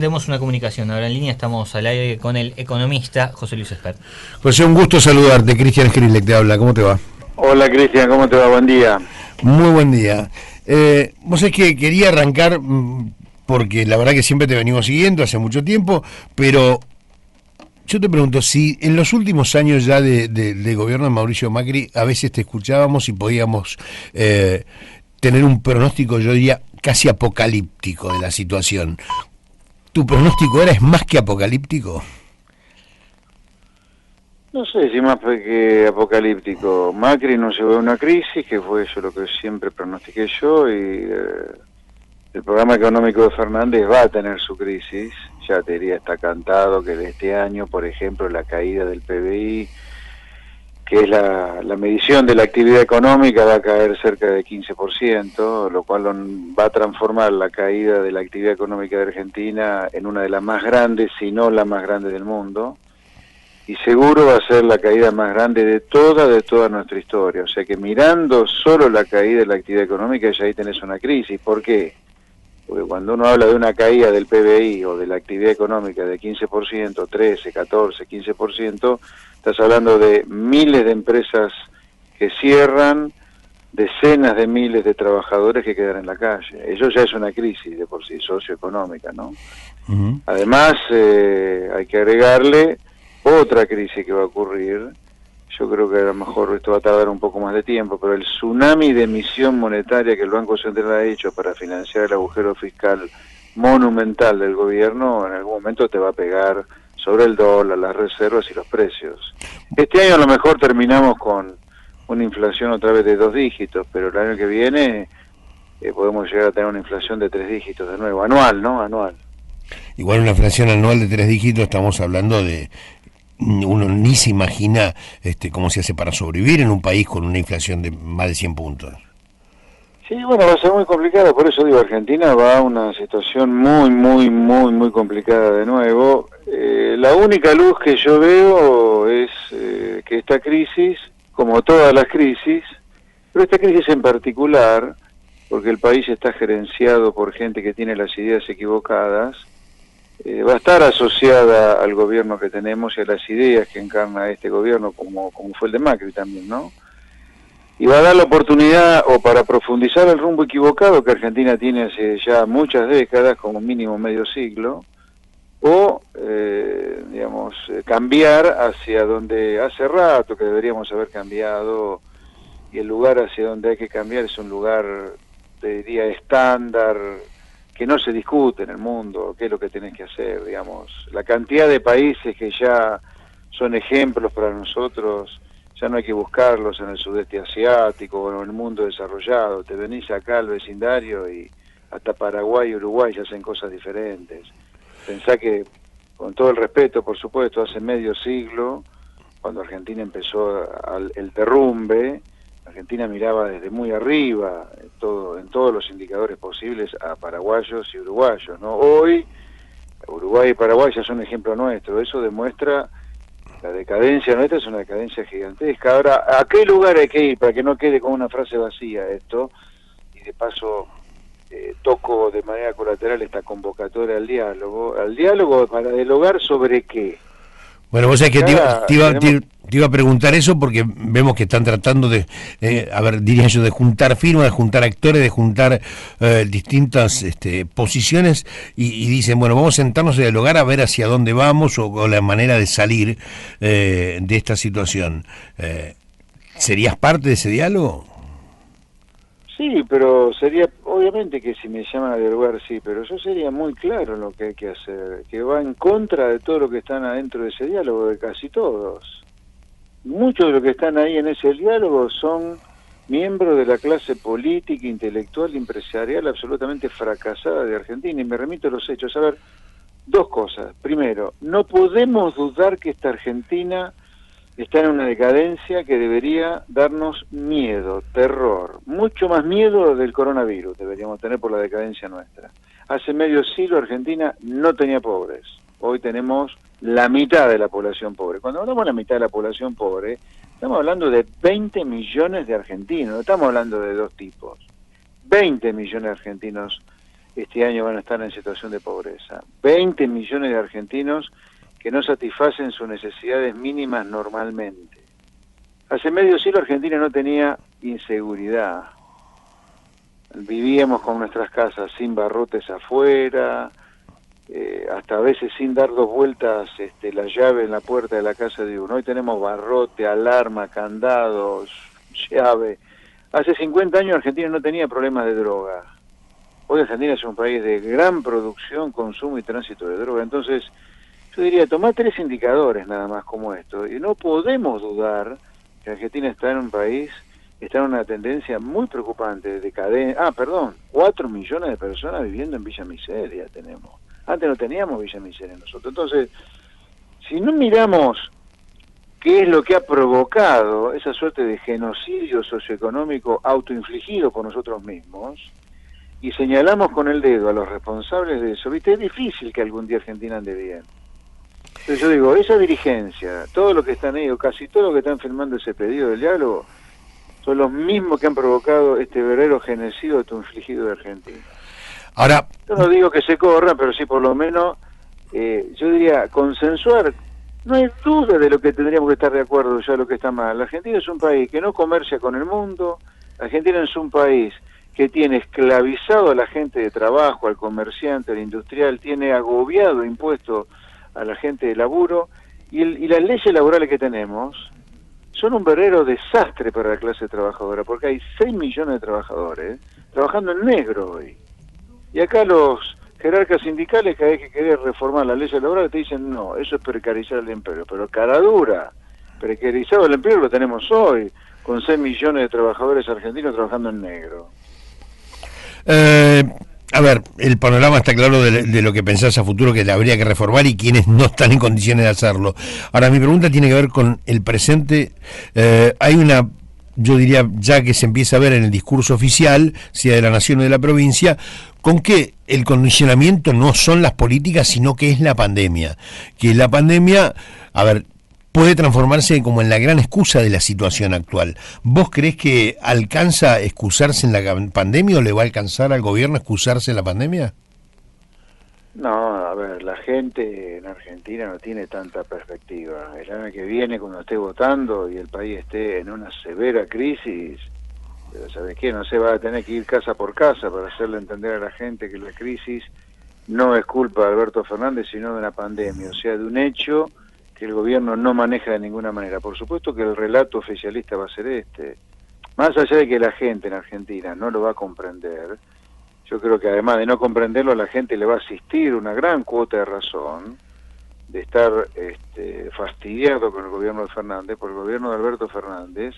Tenemos una comunicación ahora en línea, estamos al aire con el economista José Luis Espert. José, un gusto saludarte. Cristian Skrilek te habla, ¿cómo te va? Hola Cristian, ¿cómo te va? Buen día. Muy buen día. Vos sabés que quería arrancar, porque la verdad que siempre te venimos siguiendo hace mucho tiempo, pero yo te pregunto, si en los últimos años ya de gobierno de Mauricio Macri, a veces te escuchábamos y podíamos tener un pronóstico, yo diría, casi apocalíptico de la situación. ¿Tu pronóstico es más que apocalíptico? No sé si más que apocalíptico. Macri nos llevó a una crisis, que fue eso lo que siempre pronostiqué yo, y el programa económico de Fernández va a tener su crisis. Ya te diría, está cantado que de este año, por ejemplo, la caída del PBI, que es la medición de la actividad económica, va a caer cerca de 15%, lo cual va a transformar la caída de la actividad económica de Argentina en una de las más grandes, si no la más grande del mundo, y seguro va a ser la caída más grande de toda nuestra historia. O sea que mirando solo la caída de la actividad económica, ya ahí tenés una crisis. ¿Por qué? Porque cuando uno habla de una caída del PBI o de la actividad económica de 15%, 13, 14, 15%, estás hablando de miles de empresas que cierran, decenas de miles de trabajadores que quedan en la calle. Eso ya es una crisis de por sí, socioeconómica, ¿no? Uh-huh. Además, hay que agregarle otra crisis que va a ocurrir. Yo creo que a lo mejor esto va a tardar un poco más de tiempo, pero el tsunami de emisión monetaria que el Banco Central ha hecho para financiar el agujero fiscal monumental del gobierno, en algún momento te va a pegar sobre el dólar, las reservas y los precios. Este año a lo mejor terminamos con una inflación otra vez de 2 dígitos, pero el año que viene podemos llegar a tener una inflación de 3 dígitos de nuevo, anual, ¿no? Anual. Igual una inflación anual de 3 dígitos, estamos hablando de... Uno ni se imagina cómo se hace para sobrevivir en un país con una inflación de más de 100 puntos. Sí, bueno, va a ser muy complicado, por eso digo, Argentina va a una situación muy complicada de nuevo. La única luz que yo veo es que esta crisis, como todas las crisis, pero esta crisis en particular, porque el país está gerenciado por gente que tiene las ideas equivocadas, va a estar asociada al gobierno que tenemos y a las ideas que encarna este gobierno, como fue el de Macri también, ¿no? Y va a dar la oportunidad o para profundizar el rumbo equivocado que Argentina tiene hace ya muchas décadas, como mínimo medio siglo, o, cambiar hacia donde hace rato que deberíamos haber cambiado, y el lugar hacia donde hay que cambiar es un lugar, te diría, estándar, que no se discute en el mundo, qué es lo que tenés que hacer, digamos. La cantidad de países que ya son ejemplos para nosotros, ya no hay que buscarlos en el sudeste asiático o en el mundo desarrollado. Te venís acá al vecindario y hasta Paraguay y Uruguay ya hacen cosas diferentes. Pensá que, con todo el respeto, por supuesto, hace medio siglo, cuando Argentina empezó el derrumbe, Argentina miraba desde muy arriba, en todos los indicadores posibles, a paraguayos y uruguayos, ¿no? Hoy, Uruguay y Paraguay ya son un ejemplo nuestro. Eso demuestra la decadencia nuestra, es una decadencia gigantesca. Ahora, ¿a qué lugar hay que ir para que no quede como una frase vacía esto? Y de paso, toco de manera colateral esta convocatoria al diálogo para dialogar sobre qué. Bueno, vos sabés que te iba a preguntar eso porque vemos que están tratando de, diría yo, de juntar firmas, de juntar actores, de juntar distintas posiciones y dicen, bueno, vamos a sentarnos a dialogar a ver hacia dónde vamos o la manera de salir de esta situación. ¿Serías parte de ese diálogo? Sí, pero sería, obviamente que si me llaman a dialogar, sí, pero yo sería muy claro en lo que hay que hacer, que va en contra de todo lo que están adentro de ese diálogo, de casi todos. Muchos de los que están ahí en ese diálogo son miembros de la clase política, intelectual, empresarial absolutamente fracasada de Argentina, y me remito a los hechos. A ver, 2 cosas. Primero, no podemos dudar que esta Argentina está en una decadencia que debería darnos miedo, terror, mucho más miedo del coronavirus deberíamos tener por la decadencia nuestra. Hace medio siglo Argentina no tenía pobres, hoy tenemos la mitad de la población pobre. Cuando hablamos de la mitad de la población pobre, estamos hablando de 20 millones de argentinos, no estamos hablando de 2 tipos. 20 millones de argentinos este año van a estar en situación de pobreza. 20 millones de argentinos que no satisfacen sus necesidades mínimas normalmente. Hace medio siglo Argentina no tenía inseguridad. Vivíamos con nuestras casas sin barrotes afuera, hasta a veces sin dar dos vueltas la llave en la puerta de la casa de uno. Hoy tenemos barrote, alarma, candados, llave. Hace 50 años Argentina no tenía problemas de droga. Hoy Argentina es un país de gran producción, consumo y tránsito de droga. Entonces, yo diría, tomá 3 indicadores nada más como esto. Y no podemos dudar que Argentina está en un país, está en una tendencia muy preocupante de cadencia. 4 millones de personas viviendo en Villa Miseria tenemos. Antes no teníamos Villa Miseria nosotros. Entonces, si no miramos qué es lo que ha provocado esa suerte de genocidio socioeconómico autoinfligido por nosotros mismos, y señalamos con el dedo a los responsables de eso, ¿viste? Es difícil que algún día Argentina ande bien. Entonces yo digo, esa dirigencia, todo lo que están ahí, o casi todo lo que están firmando ese pedido del diálogo, son los mismos que han provocado este verdadero genocidio autoinfligido de Argentina. Ahora, yo no digo que se corra, pero sí por lo menos, yo diría, consensuar. No hay duda de lo que tendríamos que estar de acuerdo ya lo que está mal. Argentina es un país que no comercia con el mundo. Argentina es un país que tiene esclavizado a la gente de trabajo, al comerciante, al industrial, tiene agobiado impuestos a la gente de laburo, y las leyes laborales que tenemos son un verdadero desastre para la clase trabajadora, porque hay 6 millones de trabajadores trabajando en negro hoy. Y acá los jerarcas sindicales, cada vez que querés reformar la ley laboral, te dicen, no, eso es precarizar el empleo. Pero cara dura, precarizado el empleo lo tenemos hoy, con 6 millones de trabajadores argentinos trabajando en negro. A ver, el panorama está claro de lo que pensás a futuro que habría que reformar y quienes no están en condiciones de hacerlo. Ahora, mi pregunta tiene que ver con el presente. Hay una, yo diría, ya que se empieza a ver en el discurso oficial, sea de la nación o de la provincia, con que el condicionamiento no son las políticas, sino que es la pandemia. Que la pandemia, a ver, puede transformarse como en la gran excusa de la situación actual. ¿Vos creés que alcanza a excusarse en la pandemia o le va a alcanzar al gobierno a excusarse en la pandemia? No, a ver, la gente en Argentina no tiene tanta perspectiva. El año que viene, cuando esté votando y el país esté en una severa crisis, ¿sabes qué? No se va a tener que ir casa por casa para hacerle entender a la gente que la crisis no es culpa de Alberto Fernández, sino de una pandemia, o sea, de un hecho que el gobierno no maneja de ninguna manera. Por supuesto que el relato oficialista va a ser este. Más allá de que la gente en Argentina no lo va a comprender, yo creo que además de no comprenderlo, a la gente le va a asistir una gran cuota de razón de estar fastidiado con el gobierno de Fernández, porque el gobierno de Alberto Fernández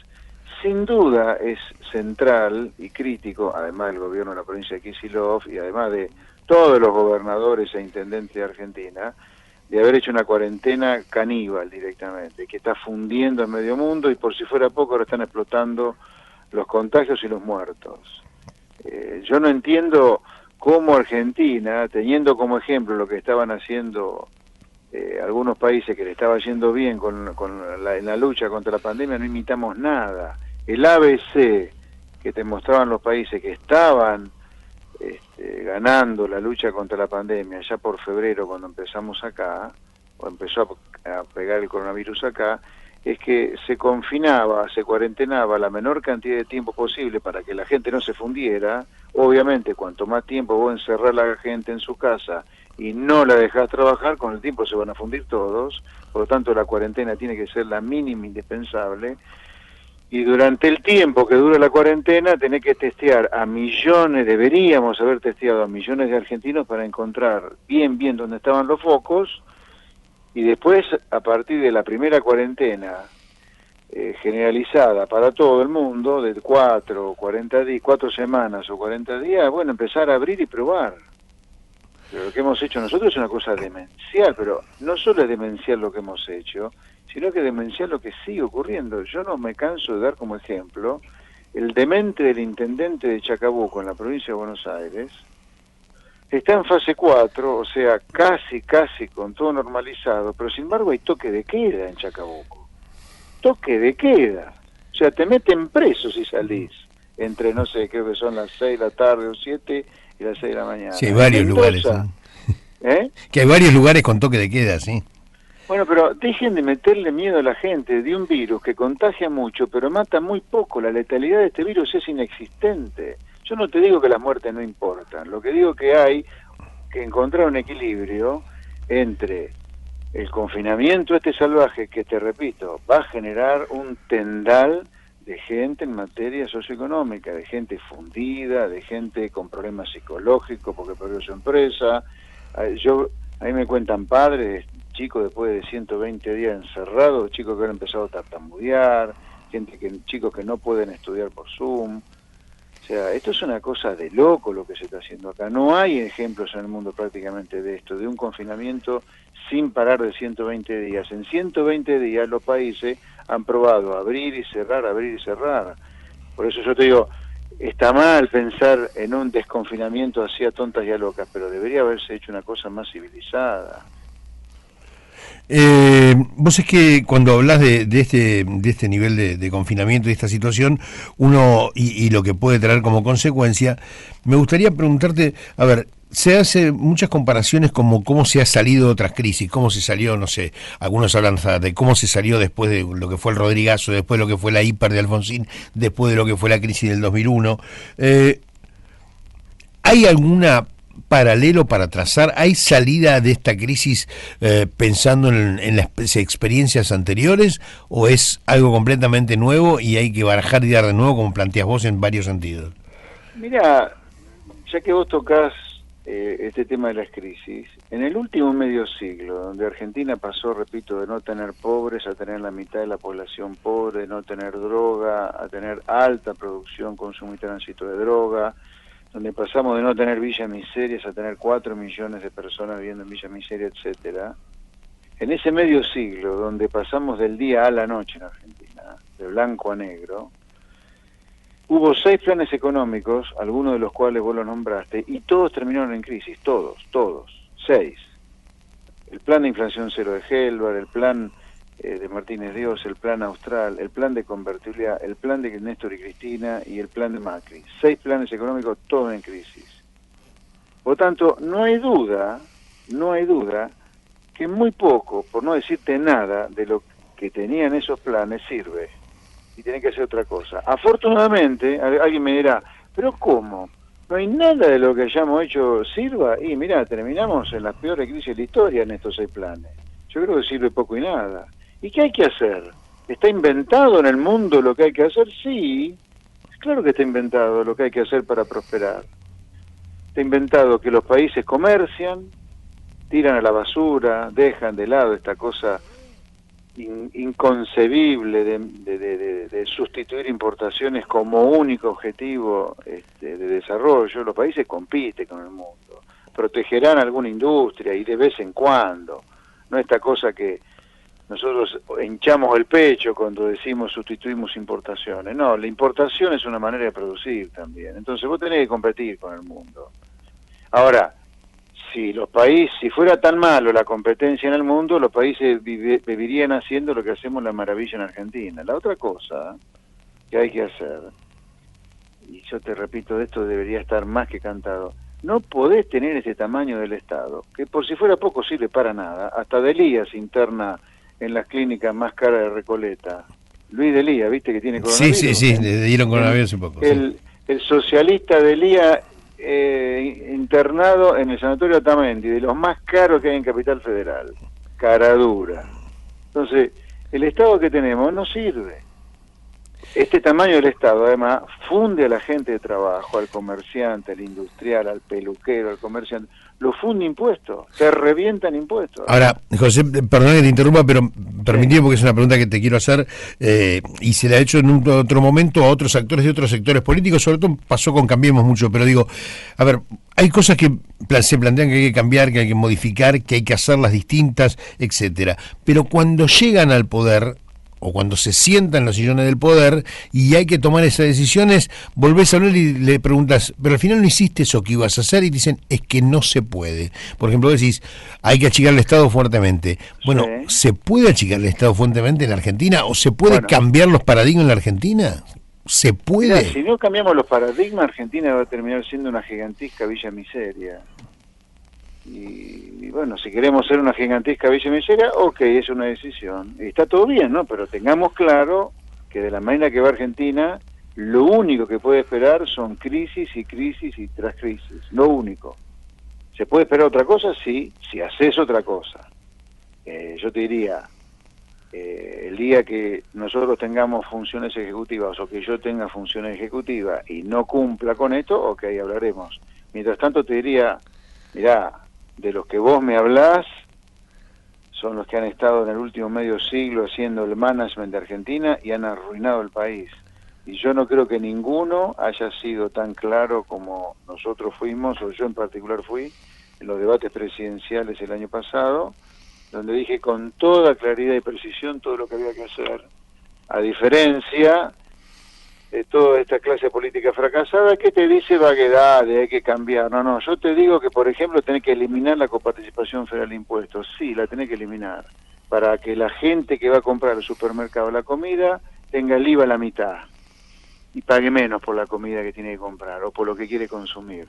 sin duda es central y crítico, además del gobierno de la provincia de Kicillof y además de todos los gobernadores e intendentes de Argentina, de haber hecho una cuarentena caníbal directamente, que está fundiendo en medio mundo y por si fuera poco ahora están explotando los contagios y los muertos. Yo no entiendo cómo Argentina, teniendo como ejemplo lo que estaban haciendo algunos países que le estaba yendo bien en la lucha contra la pandemia, no imitamos nada. El ABC que te mostraban los países que estaban ganando la lucha contra la pandemia ya por febrero cuando empezamos acá, o empezó a pegar el coronavirus acá, es que se confinaba, se cuarentenaba la menor cantidad de tiempo posible para que la gente no se fundiera. Obviamente, cuanto más tiempo vos encerrás a la gente en su casa y no la dejás trabajar, con el tiempo se van a fundir todos, por lo tanto la cuarentena tiene que ser la mínima indispensable, y durante el tiempo que dura la cuarentena tenés que testear a millones, deberíamos haber testeado a millones de argentinos para encontrar bien dónde estaban los focos, y después, a partir de la primera cuarentena generalizada para todo el mundo, de 4 semanas o 40 días, bueno, empezar a abrir y probar. Pero lo que hemos hecho nosotros es una cosa demencial, pero no solo es demencial lo que hemos hecho, sino que demencial lo que sigue ocurriendo. Yo no me canso de dar como ejemplo el demente del intendente de Chacabuco en la provincia de Buenos Aires. Está en fase 4, o sea, casi con todo normalizado, pero sin embargo hay toque de queda en Chacabuco. Toque de queda. O sea, te meten preso si salís entre, no sé, creo que son las 6 de la tarde o 7, y las 6 de la mañana. Sí, hay varios lugares. Que hay varios lugares con toque de queda, sí. Bueno, pero dejen de meterle miedo a la gente de un virus que contagia mucho, pero mata muy poco. La letalidad de este virus es inexistente. Yo no te digo que las muertes no importan. Lo que digo que hay que encontrar un equilibrio entre el confinamiento salvaje, que te repito, va a generar un tendal de gente en materia socioeconómica, de gente fundida, de gente con problemas psicológicos porque perdió su empresa. A mí me cuentan padres, chicos después de 120 días encerrados, chicos que han empezado a tartamudear, chicos que no pueden estudiar por Zoom. O sea, esto es una cosa de loco lo que se está haciendo acá. No hay ejemplos en el mundo prácticamente de esto, de un confinamiento sin parar de 120 días. En 120 días los países han probado abrir y cerrar, abrir y cerrar. Por eso yo te digo, está mal pensar en un desconfinamiento así a tontas y a locas, pero debería haberse hecho una cosa más civilizada. Vos es que cuando hablas de este nivel de confinamiento y esta situación, y lo que puede traer como consecuencia, me gustaría preguntarte, a ver, se hace muchas comparaciones como cómo se ha salido de otras crisis, cómo se salió, no sé, algunos hablan de cómo se salió después de lo que fue el Rodrigazo, después de lo que fue la hiper de Alfonsín, después de lo que fue la crisis del 2001. ¿Hay alguna paralelo para trazar? ¿Hay salida de esta crisis pensando en las experiencias anteriores, o es algo completamente nuevo y hay que barajar y dar de nuevo, como planteas vos, en varios sentidos? Mira, ya que vos tocás este tema de las crisis, en el último medio siglo, donde Argentina pasó, repito, de no tener pobres a tener la mitad de la población pobre, de no tener droga a tener alta producción, consumo y tránsito de droga, donde pasamos de no tener villas miserias a tener 4 millones de personas viviendo en villas miserias, etcétera. En ese medio siglo, donde pasamos del día a la noche en Argentina, de blanco a negro, hubo 6 planes económicos, algunos de los cuales vos lo nombraste, y todos terminaron en crisis, todos, 6. El plan de inflación cero de Helvar, el plan de Martínez Dios, el plan Austral, el plan de convertibilidad, el plan de Néstor y Cristina y el plan de Macri. 6 planes económicos, todos en crisis. Por tanto, no hay duda que muy poco, por no decirte nada, de lo que tenían esos planes sirve. Y tienen que hacer otra cosa. Afortunadamente, alguien me dirá, ¿pero cómo? ¿No hay nada de lo que hayamos hecho sirva? Y mirá, terminamos en las peores crisis de la historia en estos 6 planes. Yo creo que sirve poco y nada. ¿Y qué hay que hacer? ¿Está inventado en el mundo lo que hay que hacer? Sí, claro que está inventado lo que hay que hacer para prosperar. Está inventado que los países comercian, tiran a la basura, dejan de lado esta cosa inconcebible de sustituir importaciones como único objetivo de desarrollo. Los países compiten con el mundo, protegerán alguna industria y de vez en cuando, no esta cosa que nosotros hinchamos el pecho cuando decimos sustituimos importaciones. No, la importación es una manera de producir también, entonces vos tenés que competir con el mundo. Ahora, si fuera tan malo la competencia en el mundo, los países vivirían haciendo lo que hacemos la maravilla en Argentina. La otra cosa que hay que hacer, y yo te repito, esto debería estar más que cantado, no podés tener ese tamaño del Estado, que por si fuera poco sirve para nada. Hasta Delía se interna en las clínicas más caras de Recoleta. Luis Delía, ¿viste que tiene coronavirus? Sí, le dieron coronavirus un poco. El socialista Delía internado en el sanatorio Otamendi, de los más caros que hay en Capital Federal. Cara dura. Entonces, el Estado que tenemos no sirve. Este tamaño del Estado, además, funde a la gente de trabajo, al comerciante, al industrial, al peluquero, al comerciante, lo funde impuestos, se revientan impuestos. Ahora, José, perdón que te interrumpa, pero permitime porque es una pregunta que te quiero hacer, y se la he hecho en otro momento a otros actores de otros sectores políticos, sobre todo pasó con Cambiemos mucho, pero digo, a ver, hay cosas que se plantean que hay que cambiar, que hay que modificar, que hay que hacerlas distintas, etcétera, pero cuando llegan al poder, o cuando se sientan en los sillones del poder y hay que tomar esas decisiones, volvés a hablar y le preguntas, pero al final no hiciste eso que ibas a hacer, y dicen, es que no se puede. Por ejemplo, decís, hay que achicar el Estado fuertemente. Bueno, ¿se puede achicar el Estado fuertemente en la Argentina o se puede cambiar los paradigmas en la Argentina? ¿Se puede? Mirá, si no cambiamos los paradigmas, Argentina va a terminar siendo una gigantesca villa miseria. Y bueno, si queremos ser una gigantesca villa miseria, ok, es una decisión. Y está todo bien, ¿no? Pero tengamos claro que de la manera que va Argentina, lo único que puede esperar son crisis y tras crisis. Lo único. ¿Se puede esperar otra cosa? Sí, si haces otra cosa. Yo te diría, el día que nosotros tengamos funciones ejecutivas o que yo tenga funciones ejecutivas y no cumpla con esto, ok, hablaremos. Mientras tanto te diría, mirá, de los que vos me hablás, son los que han estado en el último medio siglo haciendo el management de Argentina y han arruinado el país. Y yo no creo que ninguno haya sido tan claro como nosotros fuimos, o yo en particular fui, en los debates presidenciales el año pasado, donde dije con toda claridad y precisión todo lo que había que hacer. A diferencia de toda esta clase política fracasada que te dice vaguedades, hay que cambiar. No, yo te digo que, por ejemplo, tenés que eliminar la coparticipación federal de impuestos. Sí, la tenés que eliminar, para que la gente que va a comprar al supermercado la comida tenga el IVA a la mitad y pague menos por la comida que tiene que comprar o por lo que quiere consumir.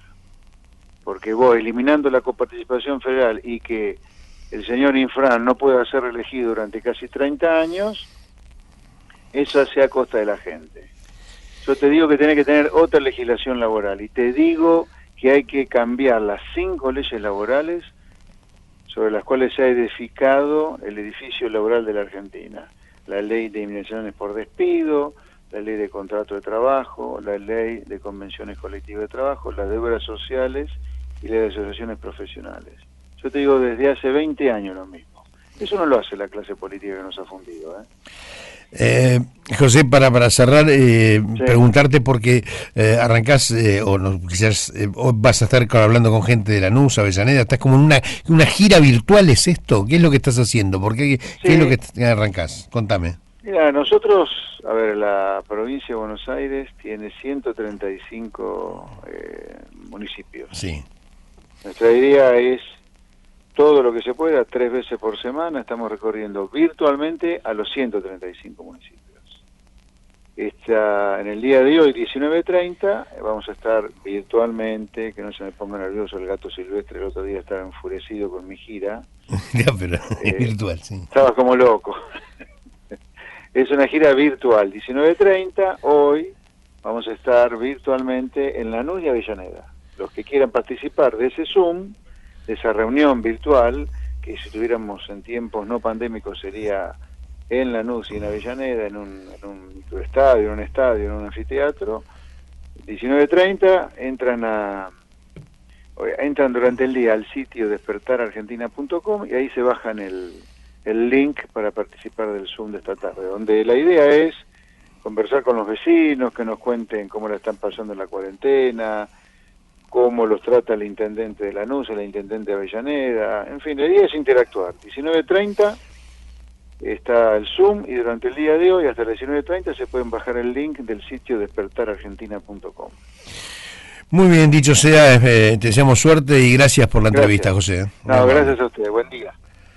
Porque vos, eliminando la coparticipación federal y que el señor Infran no pueda ser reelegido durante casi 30 años, eso hace a costa de la gente. Yo te digo que tenés que tener otra legislación laboral y te digo que hay que cambiar las 5 leyes laborales sobre las cuales se ha edificado el edificio laboral de la Argentina. La ley de indemnizaciones por despido, la ley de contrato de trabajo, la ley de convenciones colectivas de trabajo, las de obras sociales y las de asociaciones profesionales. Yo te digo desde hace 20 años lo mismo. Eso no lo hace la clase política que nos ha fundido, José, para cerrar, sí. Preguntarte porque arrancás, o no, quizás vas a estar hablando con gente de Lanús, Avellaneda, estás como en una gira virtual, ¿es esto? ¿Qué es lo que estás haciendo? ¿Qué es lo que arrancás? Contame. Mira, nosotros, a ver, la provincia de Buenos Aires tiene 135 municipios. Sí. Nuestra idea es todo lo que se pueda, 3 veces por semana, estamos recorriendo virtualmente a los 135 municipios. En el día de hoy, 19:30, vamos a estar virtualmente, que no se me ponga nervioso el gato silvestre, el otro día estaba enfurecido con mi gira. Ya, pero es virtual, sí. Estaba como loco. Es una gira virtual, 19:30, hoy vamos a estar virtualmente en Lanús y Avellaneda. Los que quieran participar de ese Zoom, de esa reunión virtual, que si tuviéramos en tiempos no pandémicos sería en Lanús y en Avellaneda, en un microestadio, en un estadio, en un anfiteatro, 19:30, entran durante el día al sitio despertarargentina.com y ahí se bajan el link para participar del Zoom de esta tarde, donde la idea es conversar con los vecinos, que nos cuenten cómo la están pasando en la cuarentena, cómo los trata el intendente de Lanús, el intendente de Avellaneda, en fin, la idea es interactuar. 19:30 está el Zoom y durante el día de hoy, hasta las 19:30, se pueden bajar el link del sitio despertarargentina.com. Muy bien, dicho sea, te deseamos suerte y gracias por la entrevista, José. No, gracias a usted, buen día.